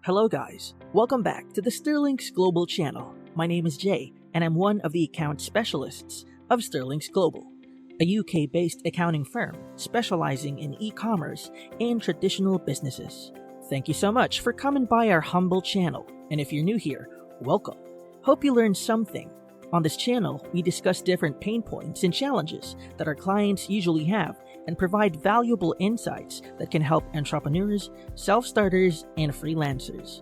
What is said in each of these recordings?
Hello guys, welcome back to the Sterling's Global channel. My name is Jay, and I'm one of the account specialists of Sterling's Global, a UK-based accounting firm specializing in e-commerce and traditional businesses. Thank you so much for coming by our humble channel, and if you're new here, welcome. Hope you learned something. On this channel, we discuss different pain points and challenges that our clients usually have and provide valuable insights that can help entrepreneurs, self-starters, and freelancers.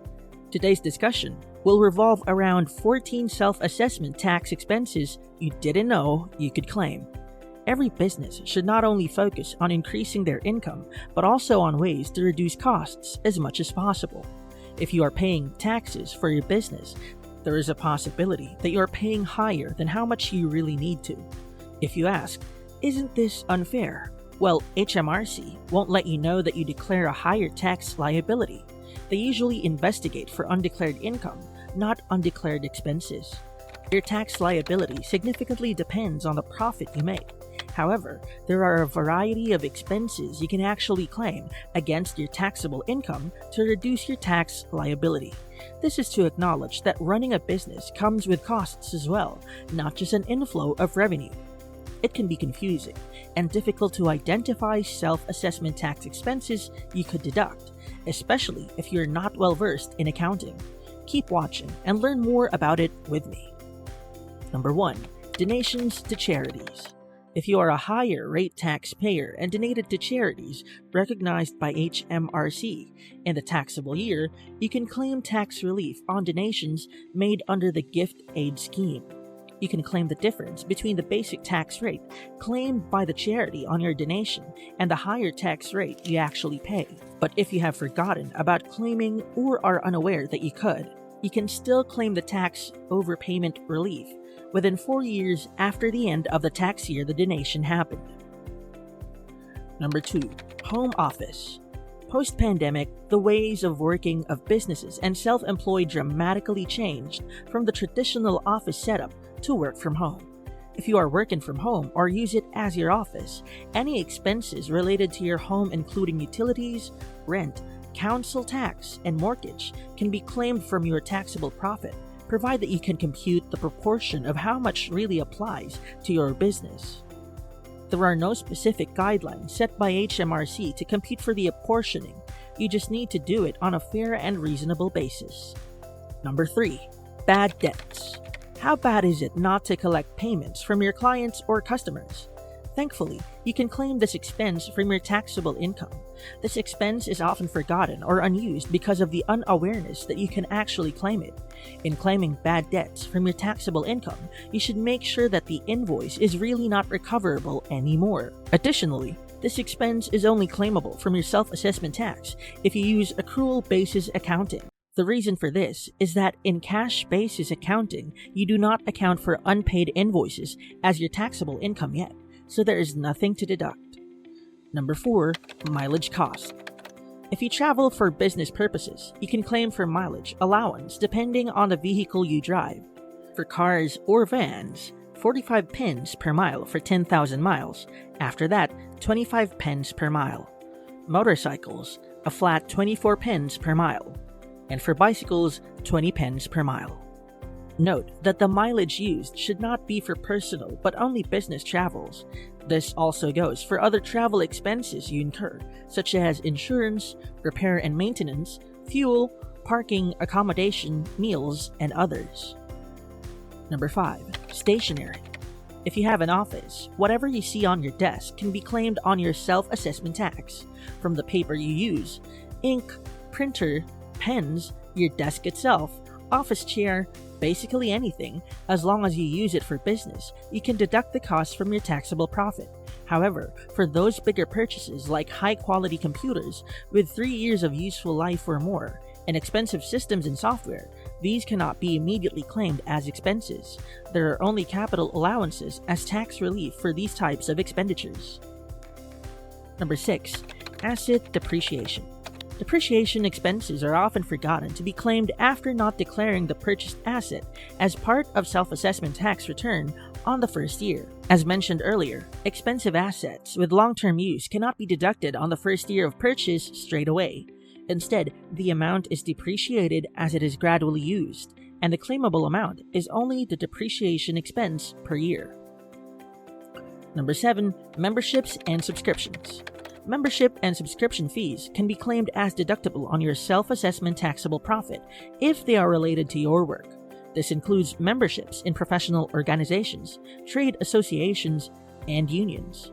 Today's discussion will revolve around 14 self-assessment tax expenses you didn't know you could claim. Every business should not only focus on increasing their income, but also on ways to reduce costs as much as possible. If you are paying taxes for your business, there is a possibility that you are paying higher than how much you really need to. If you ask, isn't this unfair? Well, HMRC won't let you know that you declare a higher tax liability. They usually investigate for undeclared income, not undeclared expenses. Your tax liability significantly depends on the profit you make. However, there are a variety of expenses you can actually claim against your taxable income to reduce your tax liability. This is to acknowledge that running a business comes with costs as well, not just an inflow of revenue. It can be confusing and difficult to identify self-assessment tax expenses you could deduct, especially if you're not well-versed in accounting. Keep watching and learn more about it with me. Number 1. Donations to charities. If you are a higher rate taxpayer and donated to charities recognized by HMRC in the taxable year, you can claim tax relief on donations made under the gift aid scheme. You can claim the difference between the basic tax rate claimed by the charity on your donation and the higher tax rate you actually pay. But if you have forgotten about claiming or are unaware that you could, you can still claim the tax overpayment relief within 4 years after the end of the tax year the donation happened. Number 2. Home office. Post-pandemic, the ways of working of businesses and self-employed dramatically changed from the traditional office setup to work from home. If you are working from home or use it as your office, any expenses related to your home including utilities, rent, council tax, and mortgage can be claimed from your taxable profit, provided that you can compute the proportion of how much really applies to your business. There are no specific guidelines set by HMRC to compute for the apportioning. You just need to do it on a fair and reasonable basis. Number 3. Bad debts. How bad is it not to collect payments from your clients or customers? Thankfully, you can claim this expense from your taxable income. This expense is often forgotten or unused because of the unawareness that you can actually claim it. In claiming bad debts from your taxable income, you should make sure that the invoice is really not recoverable anymore. Additionally, this expense is only claimable from your self-assessment tax if you use accrual basis accounting. The reason for this is that in cash basis accounting, you do not account for unpaid invoices as your taxable income yet, so there is nothing to deduct. Number 4. Mileage cost. If you travel for business purposes, you can claim for mileage allowance depending on the vehicle you drive. For cars or vans, 45 pence per mile for 10,000 miles. After that, 25 pence per mile. Motorcycles, a flat 24 pence per mile. And for bicycles, 20 pence per mile. Note that the mileage used should not be for personal but only business travels. This also goes for other travel expenses you incur, such as insurance, repair and maintenance, fuel, parking, accommodation, meals, and others. Number 5. Stationery. If you have an office, whatever you see on your desk can be claimed on your self-assessment tax, from the paper you use, ink, printer, pens, your desk itself, office chair, basically anything. As long as you use it for business, you can deduct the cost from your taxable profit. However, for those bigger purchases like high-quality computers with 3 years of useful life or more, and expensive systems and software, these cannot be immediately claimed as expenses. There are only capital allowances as tax relief for these types of expenditures. Number 6. Asset depreciation. Depreciation expenses are often forgotten to be claimed after not declaring the purchased asset as part of self-assessment tax return on the first year. As mentioned earlier, expensive assets with long-term use cannot be deducted on the first year of purchase straight away. Instead, the amount is depreciated as it is gradually used, and the claimable amount is only the depreciation expense per year. Number 7. Memberships and subscriptions. Membership and subscription fees can be claimed as deductible on your self-assessment taxable profit if they are related to your work. This includes memberships in professional organizations, trade associations, and unions.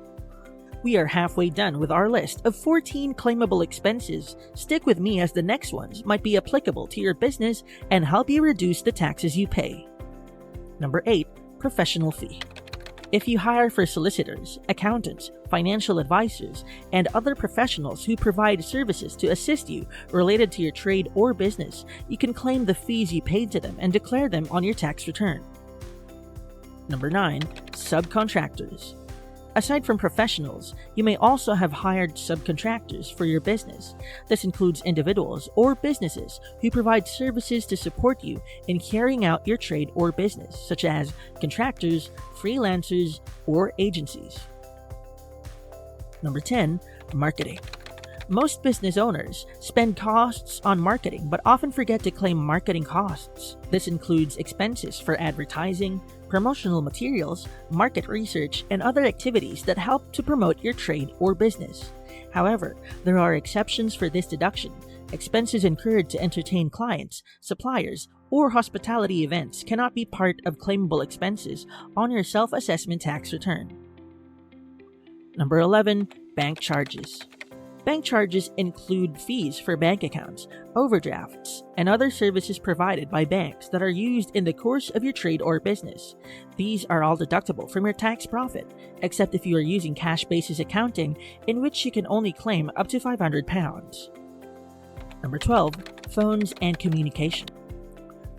We are halfway done with our list of 14 claimable expenses. Stick with me as the next ones might be applicable to your business and help you reduce the taxes you pay. Number 8. Professional fee. If you hire for solicitors, accountants, financial advisors, and other professionals who provide services to assist you related to your trade or business, you can claim the fees you paid to them and declare them on your tax return. Number 9. Subcontractors. Aside from professionals, you may also have hired subcontractors for your business. This includes individuals or businesses who provide services to support you in carrying out your trade or business, such as contractors, freelancers, or agencies. Number 10. Marketing. Most business owners spend costs on marketing but often forget to claim marketing costs. This includes expenses for advertising, promotional materials, market research, and other activities that help to promote your trade or business. However, there are exceptions for this deduction. Expenses incurred to entertain clients, suppliers, or hospitality events cannot be part of claimable expenses on your self-assessment tax return. Number 11. Bank charges. Bank charges include fees for bank accounts, overdrafts, and other services provided by banks that are used in the course of your trade or business. These are all deductible from your tax profit, except if you are using cash basis accounting, in which you can only claim up to £500. Number 12. Phones and communication.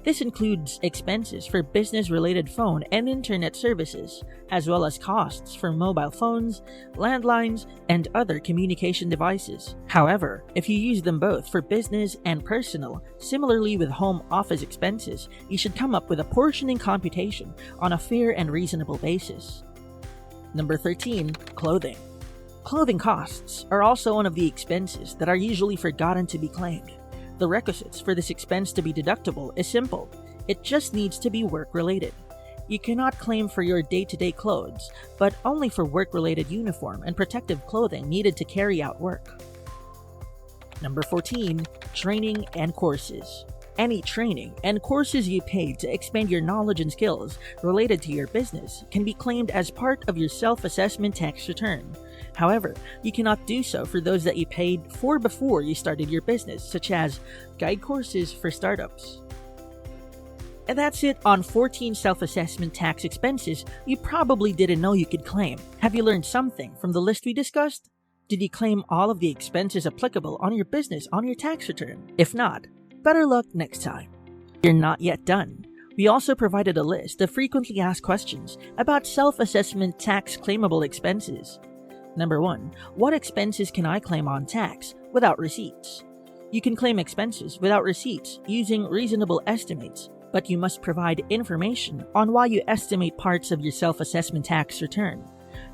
This includes expenses for business-related phone and internet services, as well as costs for mobile phones, landlines, and other communication devices. However, if you use them both for business and personal, similarly with home office expenses, you should come up with a portioning computation on a fair and reasonable basis. Number 13. Clothing. Clothing costs are also one of the expenses that are usually forgotten to be claimed. The requisites for this expense to be deductible is simple. It just needs to be work-related. You cannot claim for your day-to-day clothes, but only for work-related uniform and protective clothing needed to carry out work. Number 14. Training and courses. Any training and courses you paid to expand your knowledge and skills related to your business can be claimed as part of your self-assessment tax return. However, you cannot do so for those that you paid for before you started your business, such as guide courses for startups. And that's it on 14 self-assessment tax expenses you probably didn't know you could claim. Have you learned something from the list we discussed? Did you claim all of the expenses applicable on your business on your tax return? If not, better luck next time. You're not yet done. We also provided a list of frequently asked questions about self-assessment tax claimable expenses. Number 1. What expenses can I claim on tax without receipts? You can claim expenses without receipts using reasonable estimates, but you must provide information on why you estimate parts of your self-assessment tax return.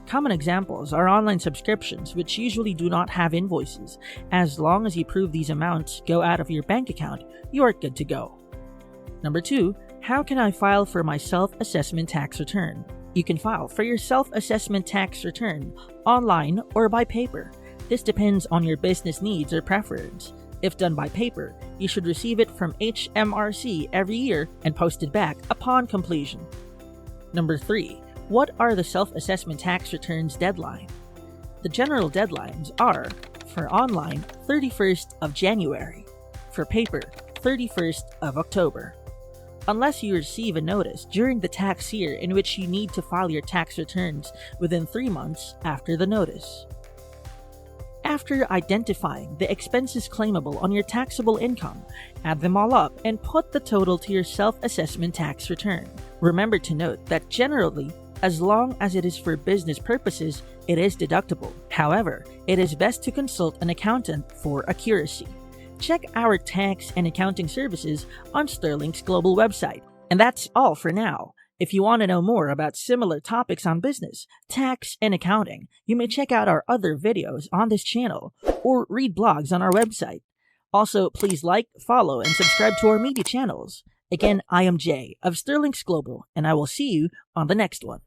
Common examples are online subscriptions, which usually do not have invoices. As long as you prove these amounts go out of your bank account, you are good to go. Number 2. How can I file for my self-assessment tax return? You can file for your self-assessment tax return online or by paper. This depends on your business needs or preference. If done by paper, you should receive it from HMRC every year and post it back upon completion. Number 3. What are the self-assessment tax returns deadline? The general deadlines are, for online, 31st of January, for paper, 31st of October. Unless you receive a notice during the tax year in which you need to file your tax returns within 3 months after the notice. After identifying the expenses claimable on your taxable income, add them all up and put the total to your self-assessment tax return. Remember to note that generally, as long as it is for business purposes, it is deductible. However, it is best to consult an accountant for accuracy. Check our tax and accounting services on Sterling's global website. And that's all for now. If you want to know more about similar topics on business, tax, and accounting, you may check out our other videos on this channel or read blogs on our website. Also, please like, follow, and subscribe to our media channels. Again, I am Jay of Sterling's Global, and I will see you on the next one.